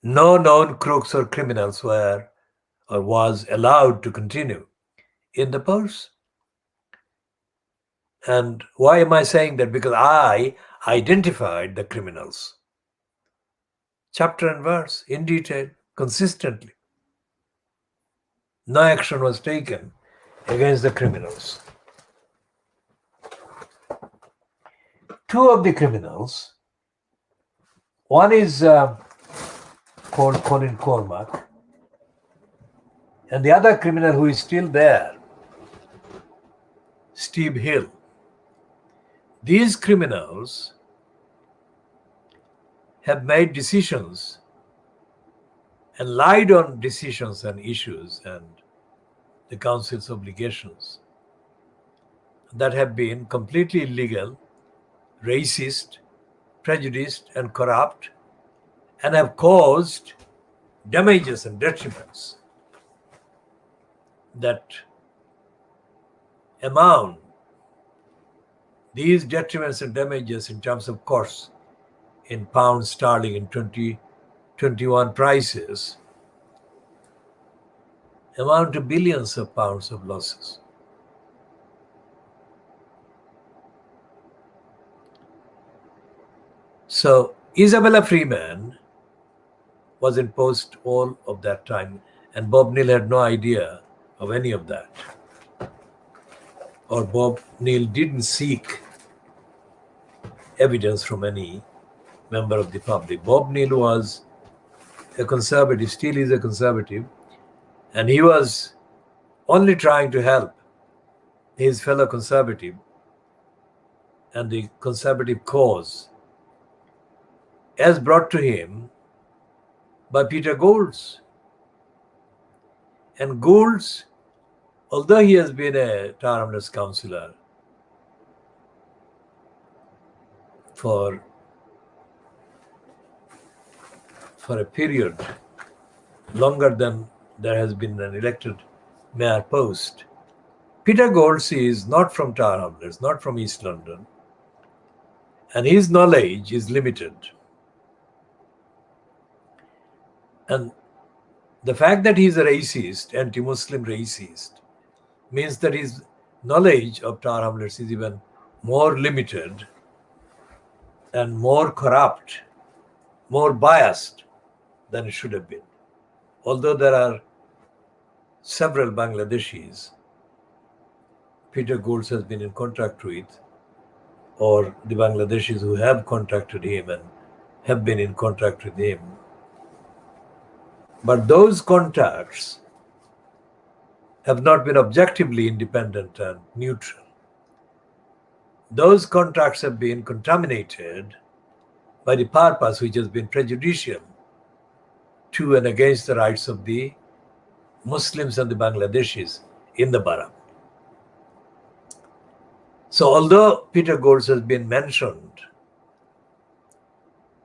no known crooks or criminals were or was allowed to continue in the posts. And why am I saying that? Because I identified the criminals, chapter and verse, in detail, consistently. No action was taken against the criminals. Two of the criminals, one is called Colin Cormack, and the other criminal who is still there, Steve Hill. These criminals have made decisions and lied on decisions and issues and the council's obligations that have been completely illegal, racist, prejudiced, and corrupt, and have caused damages and detriments that amount, these detriments and damages in terms of course in pounds sterling in 2021 prices amount to billions of pounds of losses. So Isabella Freeman was in post all of that time, and Bob Neal had no idea of any of that. Or Bob Neal didn't seek evidence from any member of the public. Bob Neal was a conservative, still is a conservative, and he was only trying to help his fellow conservative and the conservative cause as brought to him by Peter Goulds. And Goulds, although he has been a Tower Hamlets councillor for a period longer than there has been an elected mayor post, Peter Goulds is not from Tower Hamlets, not from East London, and his knowledge is limited. And the fact that he's a racist, anti-Muslim racist, means that his knowledge of Tower Hamlets is even more limited and more corrupt, more biased than it should have been. Although there are several Bangladeshis Peter Goulds has been in contact with, or the Bangladeshis who have contacted him and have been in contact with him. But those contacts have not been objectively independent and neutral. Those contacts have been contaminated by the purpose which has been prejudicial to and against the rights of the Muslims and the Bangladeshis in the borough. So although Peter Goulds has been mentioned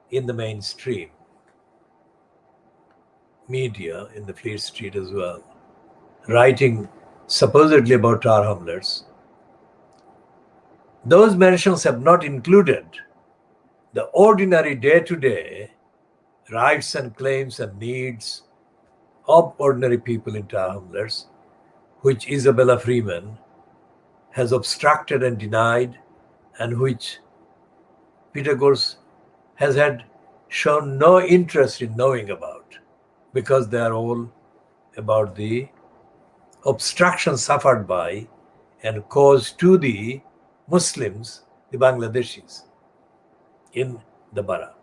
in the mainstream media, in the Fleet Street as well, writing supposedly about Tower Hamlets, those mentions have not included the ordinary day-to-day rights and claims and needs of ordinary people in Tower Hamlets, which Isabella Freeman has obstructed and denied, and which Peter Goulds has had shown no interest in knowing about, because they are all about the obstruction suffered by and caused to the Muslims, the Bangladeshis, in the borough.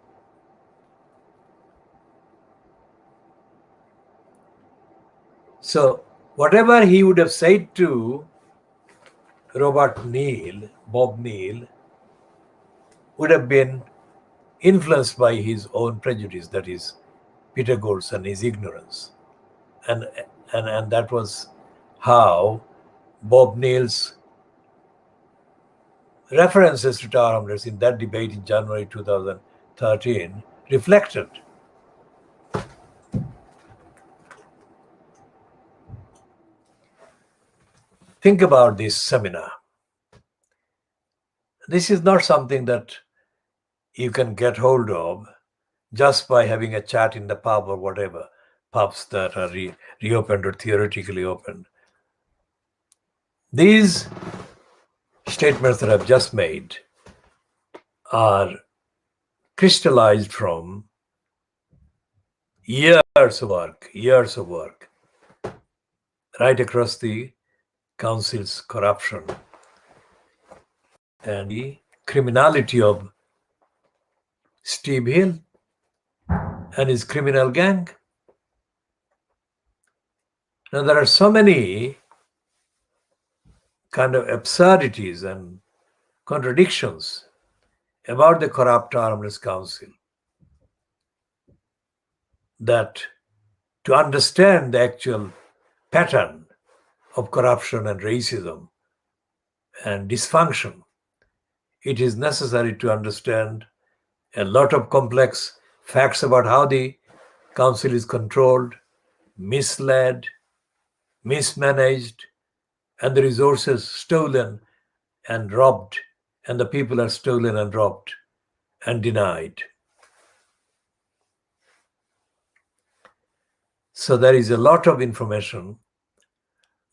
So whatever he would have said to Robert Neal, Bob Neal, would have been influenced by his own prejudice, that is, Peter Goulds and his ignorance. And that was how Bob Neal's references to Tower Hamlets in that debate in January 2013 reflected. Think about this seminar. This is not something that you can get hold of just by having a chat in the pub or whatever, pubs that are reopened or theoretically opened. These statements that I've just made are crystallized from years of work, right across the council's corruption and the criminality of Steve Hill and his criminal gang. Now, there are so many kind of absurdities and contradictions about the corrupt Tower Hamlets Council that to understand the actual pattern of corruption and racism and dysfunction, it is necessary to understand a lot of complex facts about how the council is controlled, misled, mismanaged, and the resources stolen and robbed, and the people are stolen and robbed and denied. So there is a lot of information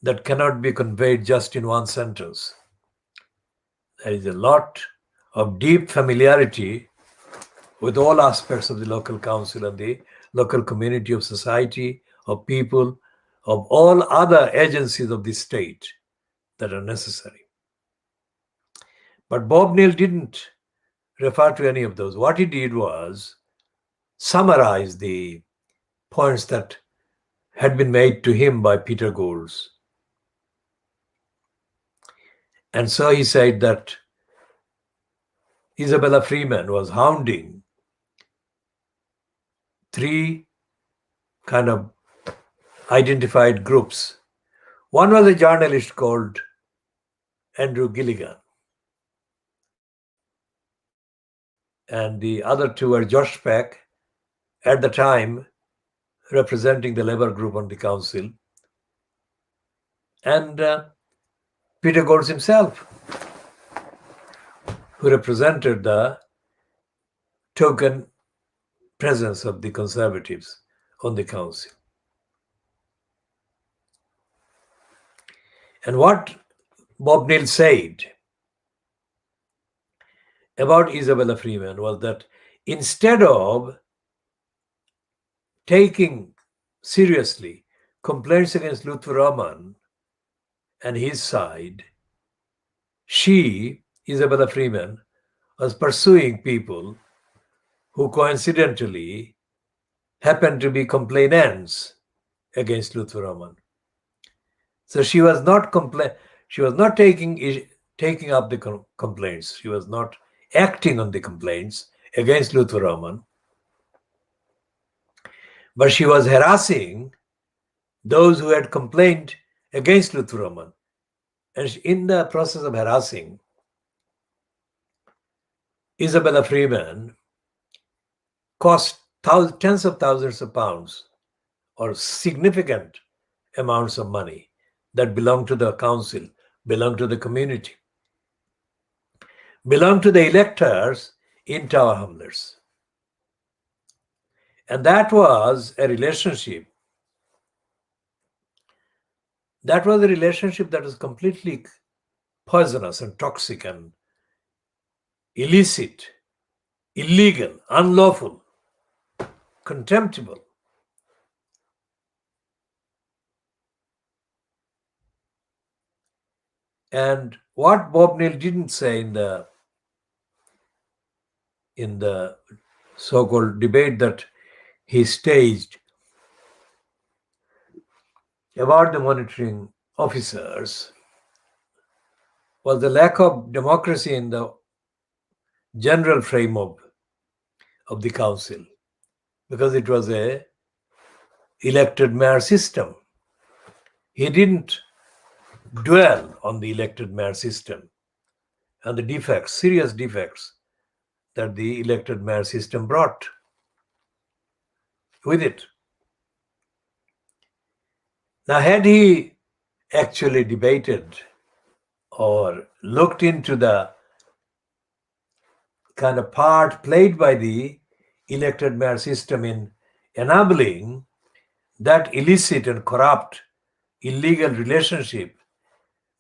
that cannot be conveyed just in one sentence. There is a lot of deep familiarity with all aspects of the local council and the local community of society, of people, of all other agencies of the state that are necessary. But Bob Neal didn't refer to any of those. What he did was summarize the points that had been made to him by Peter Goulds. And so he said that Isabella Freeman was hounding three kind of identified groups. One was a journalist called Andrew Gilligan, and the other two were Josh Peck, at the time representing the labor group on the council, and Peter Goulds himself, who represented the token presence of the conservatives on the council. And what Bob Neal said about Isabella Freeman was that instead of taking seriously complaints against Luther Rahman and his side, she, Isabella Freeman, was pursuing people who coincidentally happened to be complainants against Luther Rahman. So she was not taking up the complaints. She was not acting on the complaints against Luther Rahman, but she was harassing those who had complained against Luther Rahman. And in the process of harassing, Isabella Freeman cost tens of thousands of pounds or significant amounts of money that belonged to the council, belonged to the community, belonged to the electors in Tower Hamlets. And that was a relationship. That was a relationship that was completely poisonous and toxic and illicit, illegal, unlawful, contemptible. And what Bob Neal didn't say in the so-called debate that he staged about the monitoring officers was the lack of democracy in the general frame of the council, because it was a elected mayor system. He didn't dwell on the elected mayor system and the defects, serious defects that the elected mayor system brought with it. Now, had he actually debated or looked into the kind of part played by the elected mayor system in enabling that illicit and corrupt, illegal relationship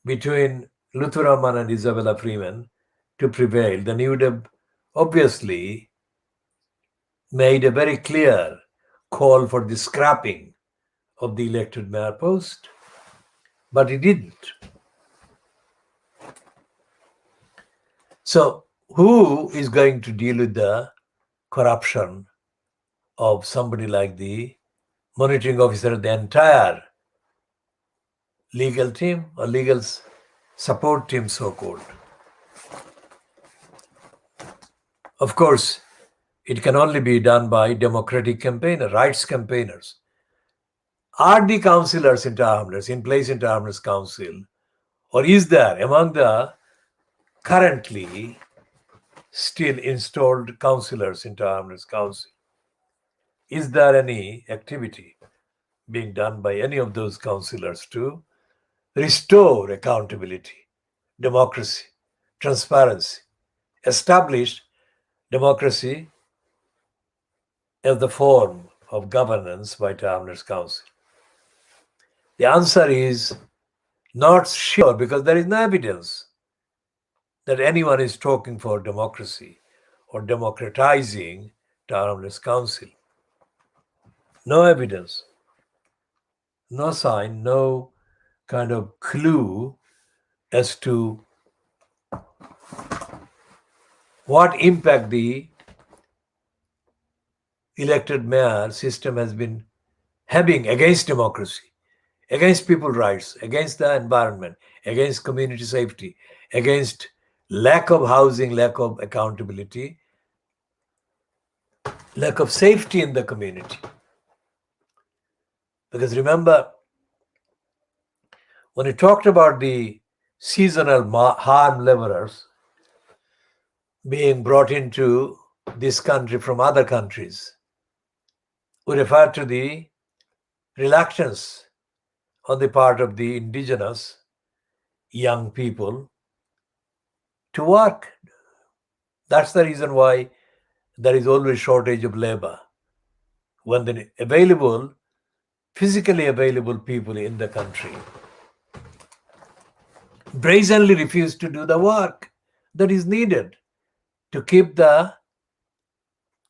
between Luther Rahman and Isabella Freeman to prevail, then he would have obviously made a very clear call for the scrapping of the elected mayor post. But he didn't. So who is going to deal with the corruption of somebody like the monitoring officer, the entire legal team or legal support team, so-called? Of course, it can only be done by democratic campaigners, rights campaigners. Are the councillors in Tower Hamlets in place in Tower Hamlets Council, or is there among the currently still installed councillors in Tower Hamlets Council, is there any activity being done by any of those councillors to restore accountability, democracy, transparency, establish democracy as the form of governance by Town Hamlets Council? The answer is not sure, because there is no evidence that anyone is talking for democracy or democratizing Town Hamlets Council. No evidence, no sign, no kind of clue as to what impact the elected mayor system has been having against democracy, against people's rights, against the environment, against community safety, against lack of housing, lack of accountability, lack of safety in the community. Because remember, when we talked about the seasonal harm laborers being brought into this country from other countries, we refer to the reluctance on the part of the indigenous young people to work. That's the reason why there is always shortage of labor. When the physically available people in the country brazenly refuse to do the work that is needed to keep the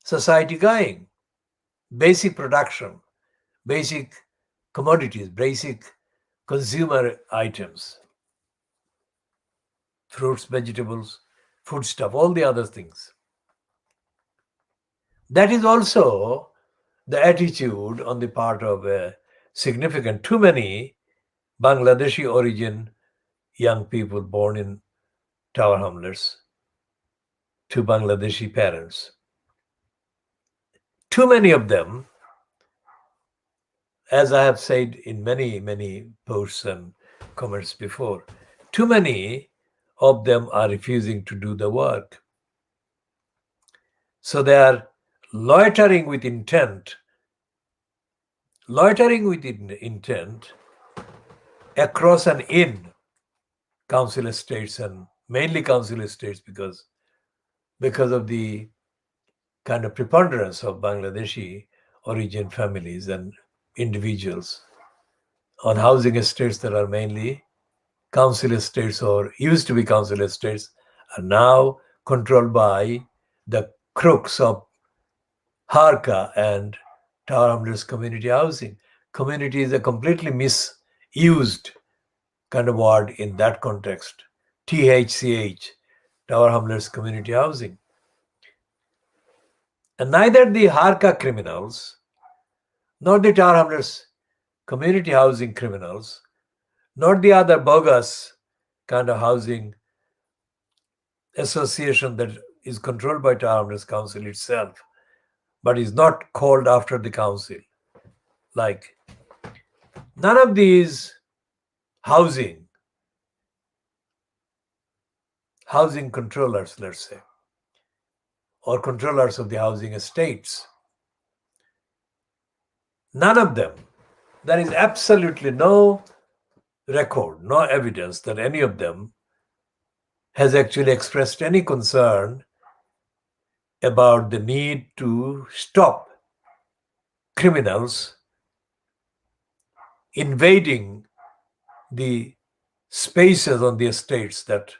society going. Basic production, basic commodities, basic consumer items, fruits, vegetables, foodstuff, all the other things. That is also the attitude on the part of too many Bangladeshi origin young people born in Tower Hamlets to Bangladeshi parents. Too many of them, as I have said in many, many posts and comments before, too many of them are refusing to do the work. So they are loitering with intent across and in council estates, and mainly council estates because of the kind of preponderance of Bangladeshi origin families and individuals on housing estates that are mainly council estates or used to be council estates, are now controlled by the crooks of Harka and Tower Hamlets community housing. Community is a completely misused kind of word in that context. THCH, Tower Hamlets community housing. And neither the Harka criminals nor the Tower Hamlets community housing criminals, not the other bogus kind of housing association that is controlled by Tower Hamlets Council itself, but is not called after the council. Like, none of these housing controllers, let's say, or controllers of the housing estates, none of them, there is absolutely no record, no evidence that any of them has actually expressed any concern about the need to stop criminals invading the spaces on the estates that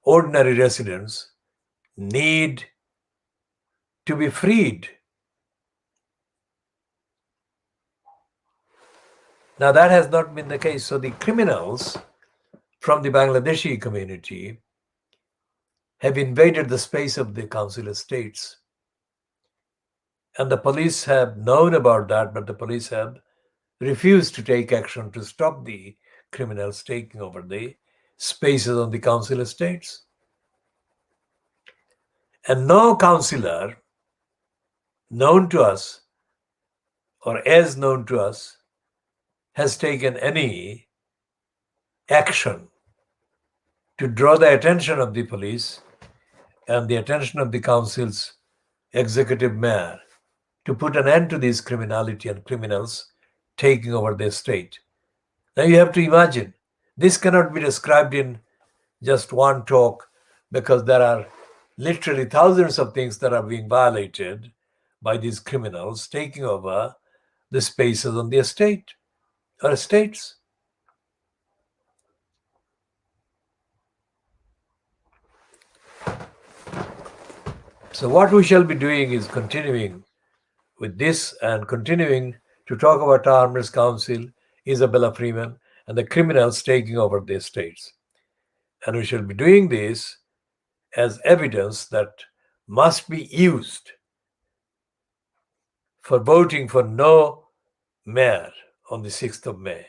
ordinary residents need to be freed. Now, that has not been the case. So the criminals from the Bangladeshi community have invaded the space of the council estates. And the police have known about that, but the police have refused to take action to stop the criminals taking over the spaces on the council estates. And no councillor known to us or as known to us has taken any action to draw the attention of the police and the attention of the council's executive mayor to put an end to this criminality and criminals taking over the state. Now you have to imagine, this cannot be described in just one talk, because there are literally thousands of things that are being violated by these criminals taking over the spaces on the estate or estates. So what we shall be doing is continuing with this and continuing to talk about Armorers Council, Isabella Freeman, and the criminals taking over the estates. And we shall be doing this as evidence that must be used for voting for no mayor on the 6th of May.